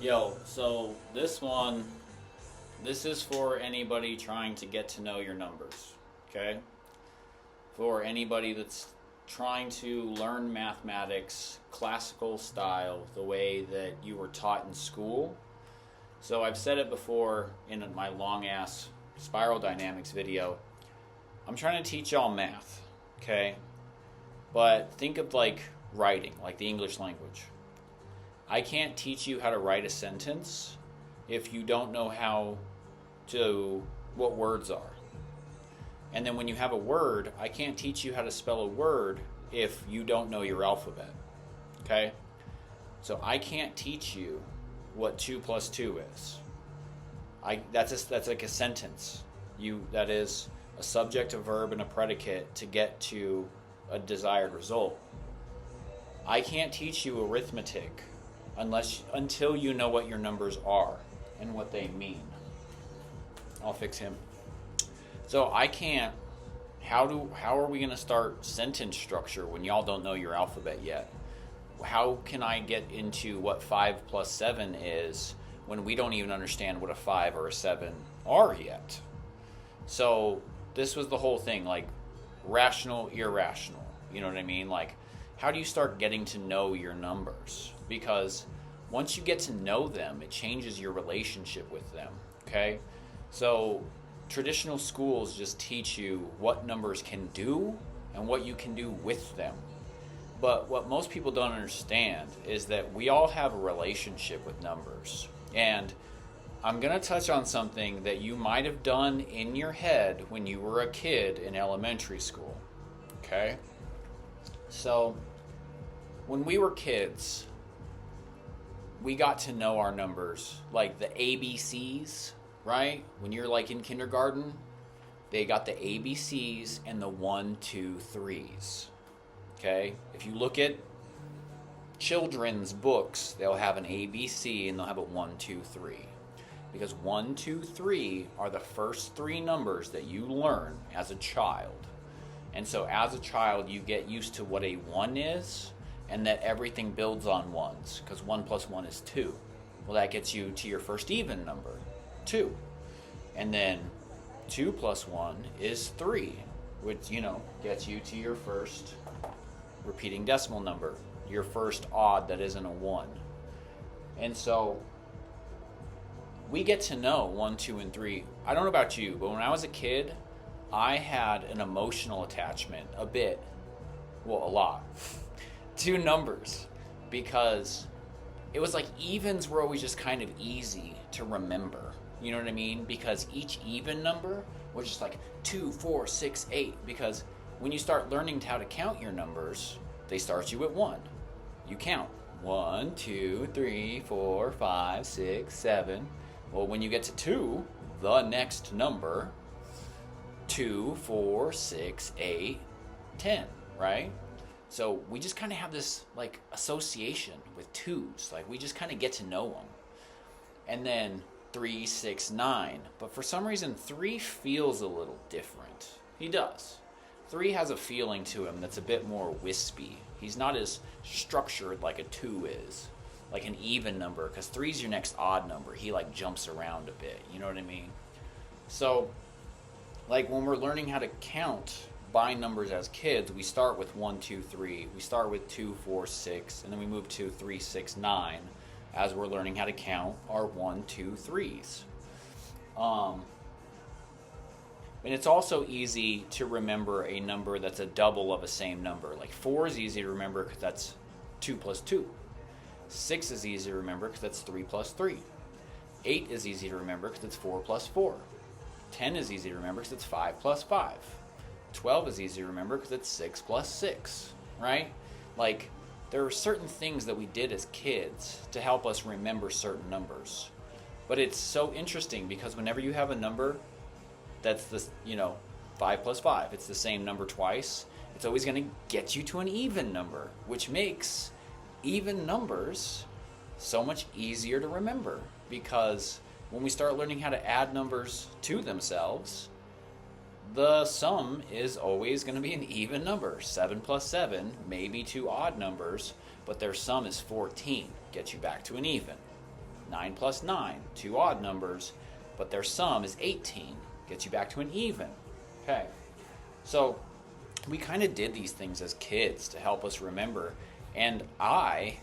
Yo, so this is for anybody trying to get to know your numbers, okay? For anybody that's trying to learn mathematics, classical style, the way that you were taught in school. So I've said it before in my long ass spiral dynamics video. I'm trying to teach y'all math, okay? But think of like writing, like the English language. I can't teach you how to write a sentence if you don't know what words are. And then when you have a word, I can't teach you how to spell a word if you don't know your alphabet. Okay? So I can't teach you what 2 plus 2 is. That's like a sentence. That is a subject, a verb, and a predicate to get to a desired result. I can't teach you arithmetic until you know what your numbers are and what they mean. I'll fix him. So I can't. How are we going to start sentence structure when y'all don't know your alphabet yet? How can I get into what 5 plus 7 is when we don't even understand what a 5 or a 7 are yet? So this was the whole thing, like rational, irrational. You know what I mean? Like, how do you start getting to know your numbers? Because once you get to know them, it changes your relationship with them, okay? So traditional schools just teach you what numbers can do and what you can do with them. But what most people don't understand is that we all have a relationship with numbers. And I'm going to touch on something that you might have done in your head when you were a kid in elementary school, okay? So when we were kids, we got to know our numbers, like the ABCs, right? When you're like in kindergarten, they got the ABCs and the 1, 2, 3s. Okay? If you look at children's books, they'll have an ABC and they'll have a 1, 2, 3. Because 1, 2, 3 are the first 3 numbers that you learn as a child. And so as a child, you get used to what a 1 is, and that everything builds on 1s, because 1 plus 1 is 2. Well, that gets you to your first even number, 2. And then 2 plus 1 is 3, which, gets you to your first repeating decimal number, your first odd that isn't a 1. And so we get to know 1, 2, and 3. I don't know about you, but when I was a kid, I had an emotional attachment, a lot, to numbers, because it was like evens were always just kind of easy to remember. You know what I mean? Because each even number was just like 2, 4, 6, 8. Because when you start learning how to count your numbers, they start you at 1. You count 1, 2, 3, 4, 5, 6, 7. Well, when you get to 2, the next number, 2, 4, 6, 8, 10, right? So we just kind of have this like association with 2s. Like we just kind of get to know them. And then 3, 6, 9. But for some reason, 3 feels a little different. He does. 3 has a feeling to him that's a bit more wispy. He's not as structured like a 2 is, like an even number, because 3 is your next odd number. He like jumps around a bit. You know what I mean? So, like when we're learning how to count by numbers as kids, we start with 1, 2, 3. We start with 2, 4, 6, and then we move to 3, 6, 9 as we're learning how to count our 1, 2, 3s. And it's also easy to remember a number that's a double of a same number. Like 4 is easy to remember because that's 2 plus 2. 6 is easy to remember because that's 3 plus 3. 8 is easy to remember because it's 4 plus 4. 10 is easy to remember because it's 5 plus 5. 12 is easy to remember because it's 6 plus 6, right? Like, there are certain things that we did as kids to help us remember certain numbers. But it's so interesting because whenever you have a number that's 5 plus 5, it's the same number twice, it's always going to get you to an even number, which makes even numbers so much easier to remember, because when we start learning how to add numbers to themselves, the sum is always going to be an even number. 7 plus 7 may be 2 odd numbers, but their sum is 14. Gets you back to an even. 9 plus 9, two odd numbers, but their sum is 18. Gets you back to an even. Okay. So we kind of did these things as kids to help us remember. And I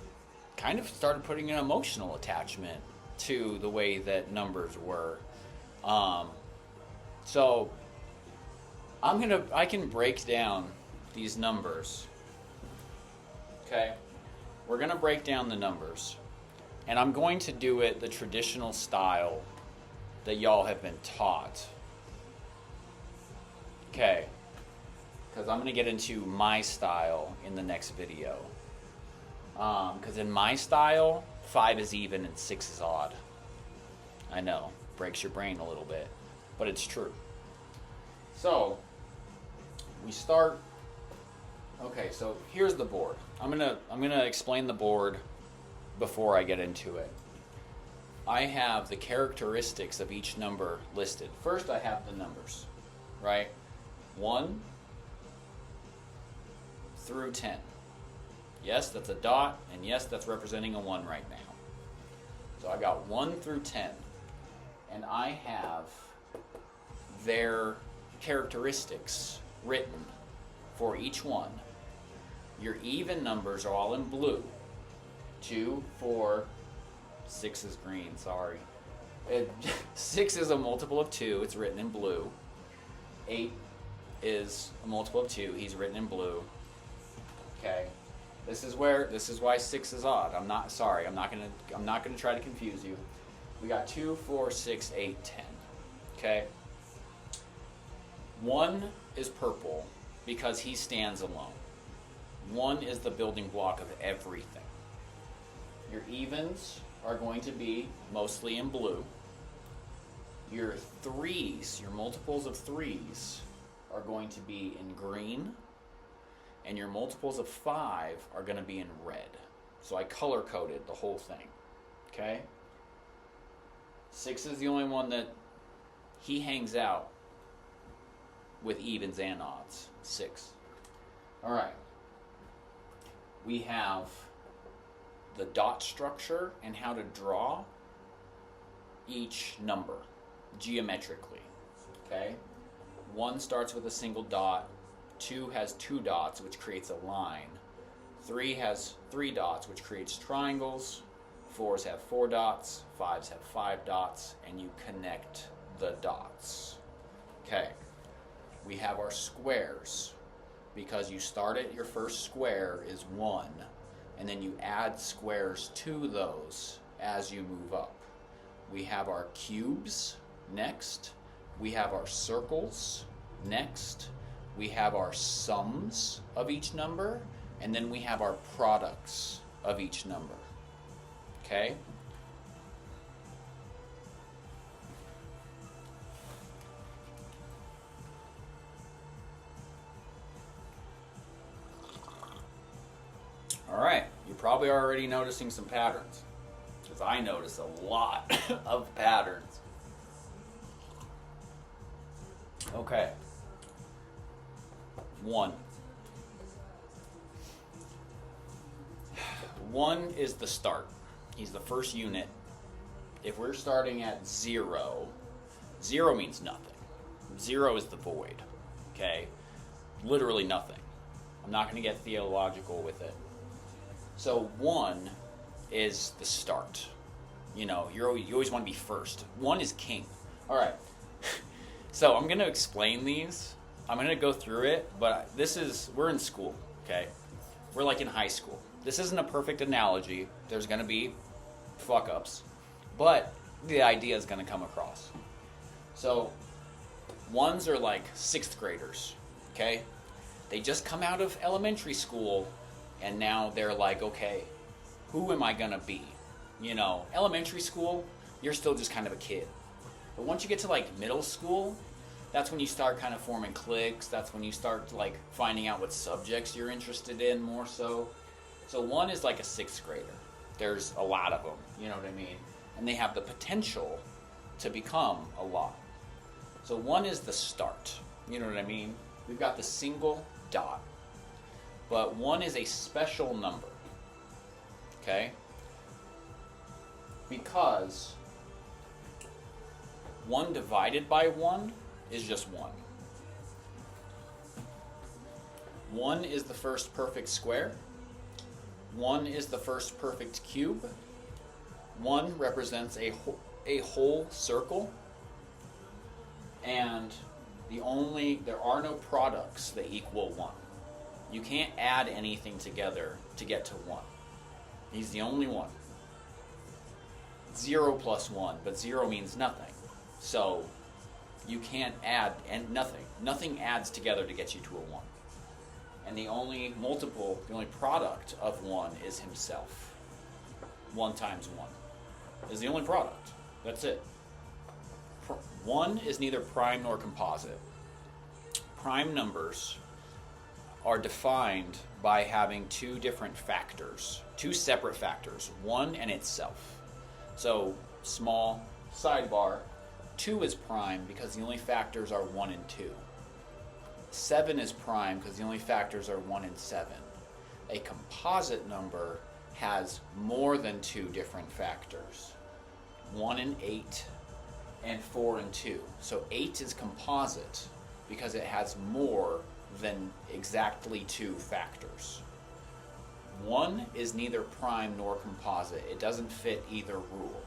kind of started putting an emotional attachment to the way that numbers were. So I can break down these numbers. Okay? We're going to break down the numbers. And I'm going to do it the traditional style that y'all have been taught. Okay? Because I'm going to get into my style in the next video. Because in my style, 5 is even and 6 is odd. I know, breaks your brain a little bit, but it's true. So, we start. Okay, so here's the board. I'm gonna explain the board before I get into it. I have the characteristics of each number listed. First, I have the numbers, right? 1 through 10. Yes, that's a dot, and yes, that's representing a 1 right now. So I got 1 through 10. And I have their characteristics written for each one. Your even numbers are all in blue. 2, 4, 6 is green, sorry. 6 is a multiple of 2, it's written in blue. 8 is a multiple of 2, he's written in blue. Okay. This is why 6 is odd. I'm not gonna try to confuse you. We got 2, 4, 6, 8, 10. Okay? 1 is purple because he stands alone. 1 is the building block of everything. Your evens are going to be mostly in blue. Your 3s, your multiples of 3s, are going to be in green. And your multiples of 5 are going to be in red. So I color-coded the whole thing. Okay? 6 is the only one that he hangs out with evens and odds. 6. Alright. We have the dot structure and how to draw each number geometrically. Okay? 1 starts with a single dot. 2 has 2 dots, which creates a line. 3 has 3 dots, which creates triangles. 4s have 4 dots. 5s have 5 dots. And you connect the dots. Okay. We have our squares. Because you start at your first square is 1. And then you add squares to those as you move up. We have our cubes next. We have our circles next. We have our sums of each number, and then we have our products of each number. Okay? All right, you're probably already noticing some patterns, because I notice a lot of patterns. Okay. 1. 1 is the start. He's the first unit. If we're starting at 0, 0 means nothing. 0 is the void. Okay? Literally nothing. I'm not going to get theological with it. So 1 is the start. You know, you always want to be first. 1 is king. All right. So I'm going to explain these. I'm going to go through it, but we're in school, okay? We're like in high school. This isn't a perfect analogy. There's going to be fuck-ups, but the idea is going to come across. So 1s are like 6th graders, okay? They just come out of elementary school, and now they're like, okay, who am I going to be? You know, elementary school, you're still just kind of a kid. But once you get to like middle school, that's when you start kind of forming cliques. That's when you start like finding out what subjects you're interested in more so. So 1 is like a 6th grader. There's a lot of them, you know what I mean? And they have the potential to become a lot. So 1 is the start, you know what I mean? We've got the single dot. But 1 is a special number, okay? because 1 divided by 1 is just 1. 1 is the first perfect square. 1 is the first perfect cube. 1 represents a whole circle. And there are no products that equal 1. You can't add anything together to get to 1. He's the only one. 0 plus 1, but 0 means nothing. So you can't add nothing. Nothing adds together to get you to a 1. And the only product of 1 is himself. 1 times 1 is the only product. That's it. 1 is neither prime nor composite. Prime numbers are defined by having 2 different factors, 2 separate factors, 1 and itself. So, small sidebar, 2 is prime because the only factors are 1 and 2. 7 is prime because the only factors are 1 and 7. A composite number has more than 2 different factors, 1 and 8 and 4 and 2. So 8 is composite because it has more than exactly 2 factors. 1 is neither prime nor composite. It doesn't fit either rule.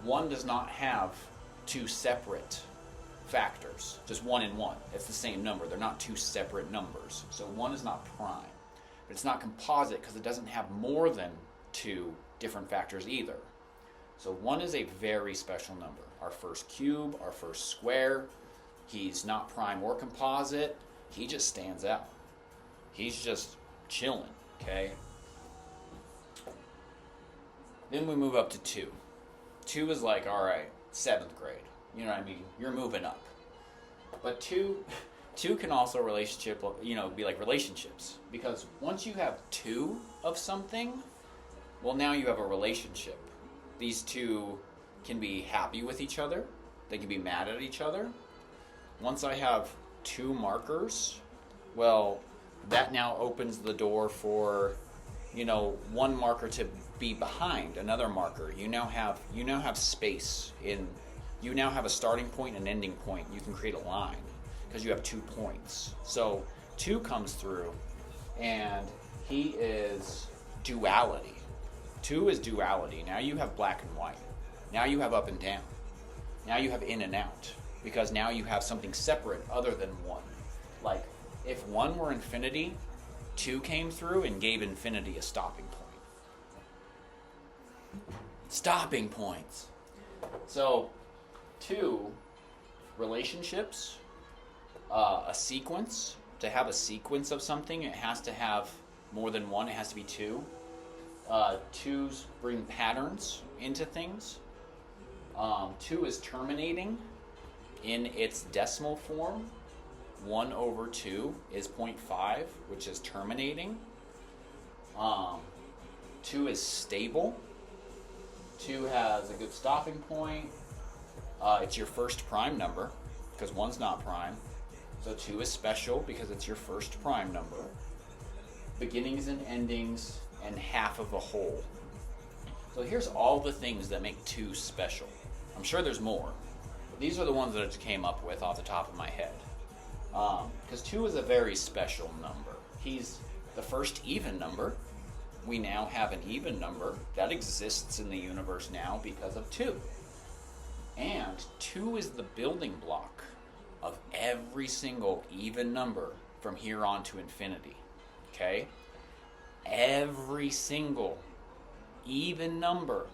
1 does not have 2 separate factors, just 1 and 1. It's the same number. They're not 2 separate numbers. So 1 is not prime. But it's not composite because it doesn't have more than 2 different factors either. So 1 is a very special number. Our first cube, our first square. He's not prime or composite. He just stands out. He's just chilling, okay? Then we move up to 2. 2 is like, all right, 7th grade. You know what I mean? You're moving up. But 2 can also be like relationships. Because once you have 2 of something, well, now you have a relationship. These 2 can be happy with each other. They can be mad at each other. Once I have 2 markers, well, that now opens the door for, one marker to be behind another marker. You now have space you now have a starting point and an ending point. You can create a line because you have 2 points. So 2 comes through, and he is duality. 2 is duality. Now you have black and white. Now you have up and down. Now you have in and out, because now you have something separate other than 1. Like, if 1 were infinity, 2 came through and gave infinity a stopping point. Stopping points. So, 2, relationships, a sequence. To have a sequence of something, it has to have more than 1. It has to be 2. 2s bring patterns into things. 2 is terminating in its decimal form. 1 over 2 is 0.5, which is terminating. 2 is stable. 2 has a good stopping point. It's your first prime number, because 1's not prime. So 2 is special because it's your first prime number. Beginnings and endings, and half of a whole. So here's all the things that make 2 special. I'm sure there's more, but these are the ones that I just came up with off the top of my head. Because 2 is a very special number. He's the first even number. We now have an even number that exists in the universe now because of 2. And 2 is the building block of every single even number from here on to infinity. Okay? Every single even number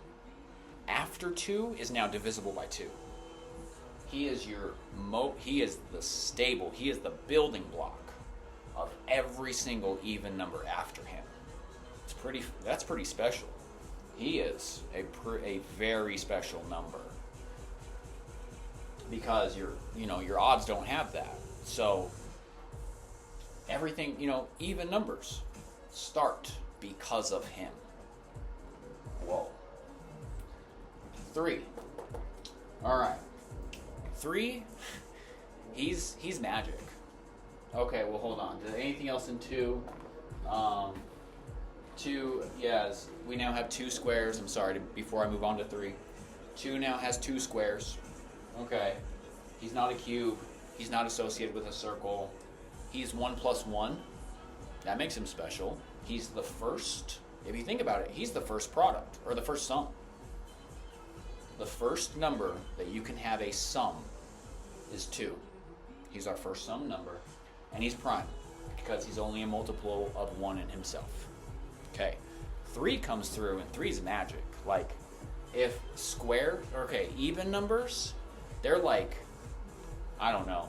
after 2 is now divisible by 2. He is he is the stable, he is the building block of every single even number after him. That's pretty special. He is a very special number. Because your odds don't have that. So everything, even numbers start because of him. Whoa. 3. All right. 3, he's magic. Okay, well, hold on. Did anything else in 2? 2, yes, we now have 2 squares. I'm sorry, before I move on to 3. 2 now has 2 squares. Okay. He's not a cube. He's not associated with a circle. He's 1 plus 1. That makes him special. He's the first, if you think about it, he's the first product, or the first sum. The first number that you can have a sum is 2. He's our first sum number. And he's prime, because he's only a multiple of 1 in himself. Okay. 3 comes through, and 3 is magic. Like, if even numbers, they're like, I don't know.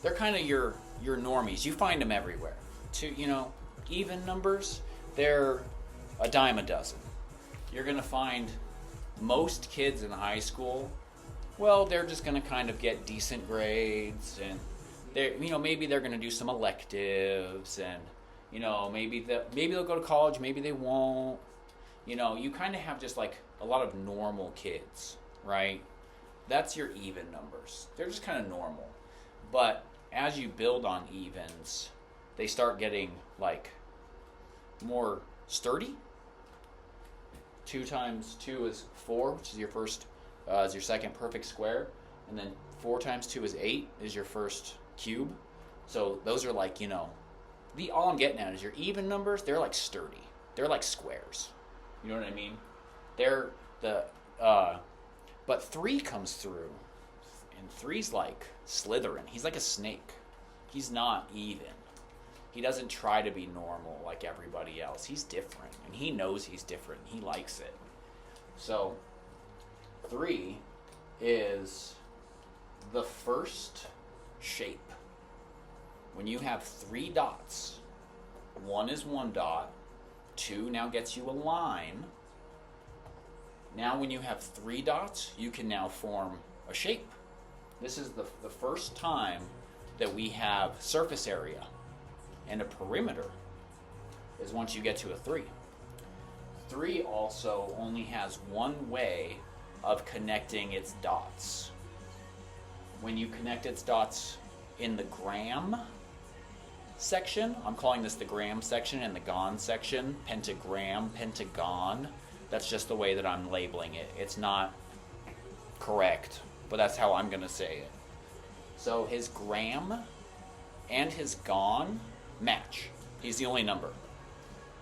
They're kind of your normies. You find them everywhere. Even numbers, they're a dime a dozen. You're going to find most kids in high school, well, they're just going to kind of get decent grades, and maybe they're going to do some electives, and maybe they'll go to college, maybe they won't. You kind of have just like a lot of normal kids, right? That's your even numbers. They're just kind of normal. But as you build on evens, they start getting like more sturdy. 2 times 2 is 4, which is your second perfect square. And then 4 times 2 is 8, is your first cube. So those are like, all I'm getting at is your even numbers, they're like sturdy. They're like squares. You know what I mean? They're but 3 comes through, and 3's like Slytherin. He's like a snake. He's not even. He doesn't try to be normal like everybody else. He's different, and he knows he's different. He likes it. So 3 is the first shape. When you have 3 dots, 1 is 1 dot, 2 now gets you a line. Now when you have 3 dots, you can now form a shape. This is the first time that we have surface area and a perimeter, is once you get to a 3. 3 also only has one way of connecting its dots. When you connect its dots in the gram section, I'm calling this the gram section, and the gon section, pentagram, pentagon. That's just the way that I'm labeling it. It's not correct, but that's how I'm going to say it. So his gram and his gon match. He's the only number.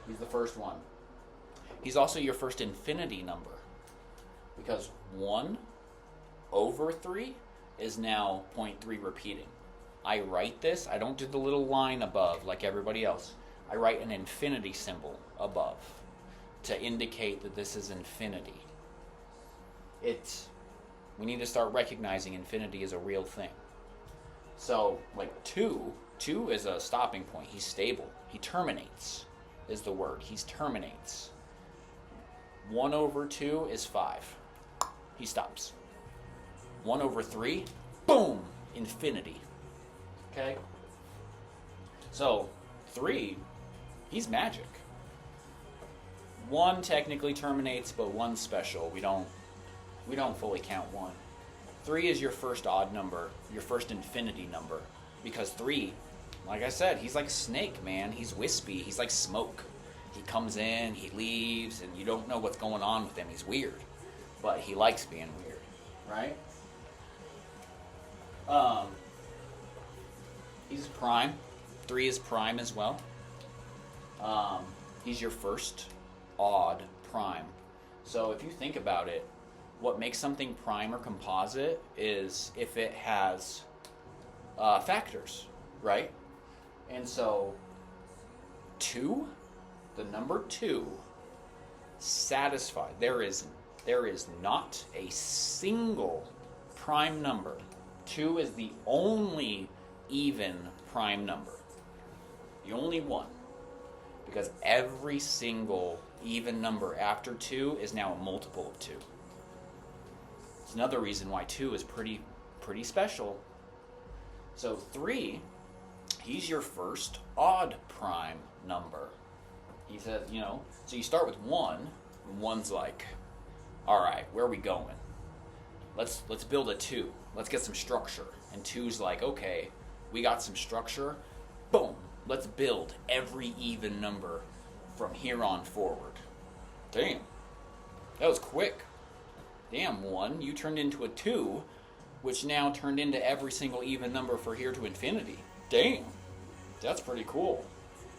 He's the first one. He's also your first infinity number, because 1 over 3 is now 0.3 repeating. I write this, I don't do the little line above like everybody else. I write an infinity symbol above to indicate that this is infinity. We need to start recognizing infinity as a real thing. So, like 2 is a stopping point. He's stable. He terminates, is the word. He terminates. 1 over 2 is 5. He stops. 1 over 3, boom, infinity. Okay? So, 3, he's magic. 1 technically terminates, but 1's special. We don't fully count 1. 3 is your first odd number, your first infinity number, because 3, like I said, he's like a snake, man. He's wispy. He's like smoke. He comes in, he leaves, and you don't know what's going on with him. He's weird, but he likes being weird, right? He's prime. 3 is prime as well. He's your first odd prime. So if you think about it, what makes something prime or composite is if it has factors, right? And so 2, the number 2, satisfied. There is not a single prime number. 2 is the only even prime number. The only one. Because every single even number after 2 is now a multiple of 2. It's another reason why 2 is pretty special. So 3, he's your first odd prime number. He says, so you start with 1, and 1's like, all right, where are we going? Let's build a 2. Let's get some structure. And 2's like, okay, we got some structure. Boom, Let's build every even number from here on forward. Damn. That was quick. Damn, 1. You turned into a 2, which now turned into every single even number for here to infinity. Damn. That's pretty cool.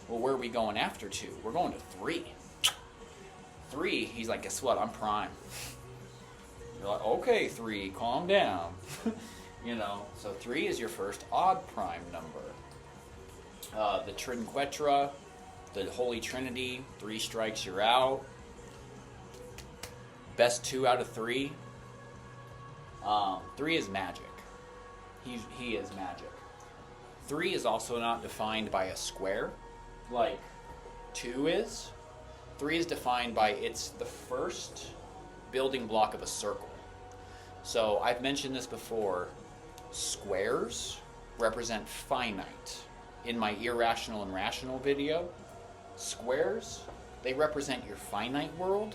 Well, where are we going after 2? We're going to 3. 3, he's like, guess what? I'm prime. You're like, okay, 3, calm down. So 3 is your first odd prime number. The Trinquetra, the Holy Trinity, 3 strikes, you're out. Best 2 out of 3. 3 is magic. He is magic. 3 is also not defined by a square, like 2 is. 3 is defined by it's the first building block of a circle. So I've mentioned this before. Squares represent finite. In my irrational and rational video, squares, they represent your finite world.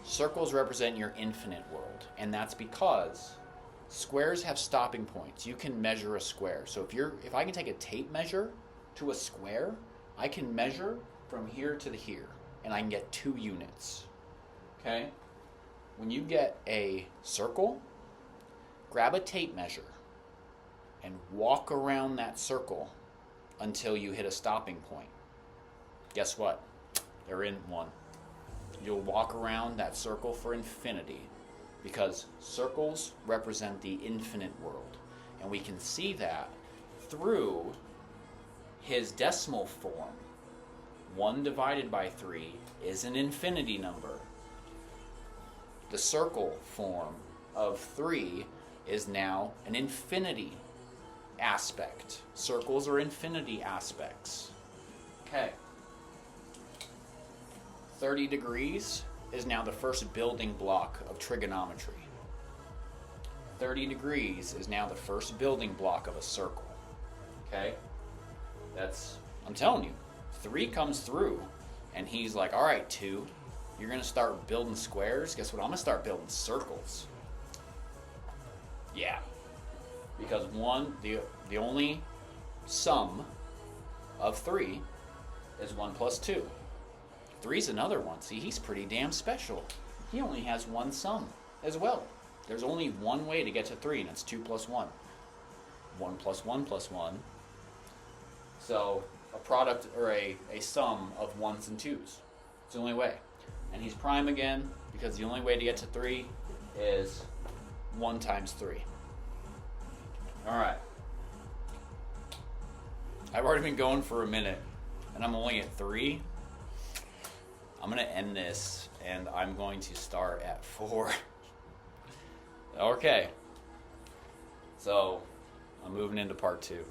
Circles represent your infinite world. And that's because squares have stopping points. You can measure a square. So if I can take a tape measure to a square, I can measure from here to here, and I can get 2 units. Okay? When you get a circle, grab a tape measure and walk around that circle until you hit a stopping point. Guess what? There isn't one. You'll walk around that circle for infinity, because circles represent the infinite world. And we can see that through his decimal form. 1 divided by 3 is an infinity number. The circle form of 3 is now an infinity aspect. Circles are infinity aspects. Okay. 30 degrees is now the first building block of trigonometry. 30 degrees is now the first building block of a circle. Okay? I'm telling you, 3 comes through, and he's like, all right, 2, you're going to start building squares. Guess what? I'm going to start building circles. Yeah. Because 1, the only sum of 3 is 1 plus 2. 3's another one. See, he's pretty damn special. He only has 1 sum as well. There's only one way to get to 3, and it's 2 plus 1. 1 plus 1 plus 1. So a product or a sum of 1s and 2s. It's the only way. And he's prime again, because the only way to get to 3 is 1 times 3. Alright. I've already been going for a minute, and I'm only at 3. I'm going to end this, and I'm going to start at 4. Okay. So, I'm moving into part 2.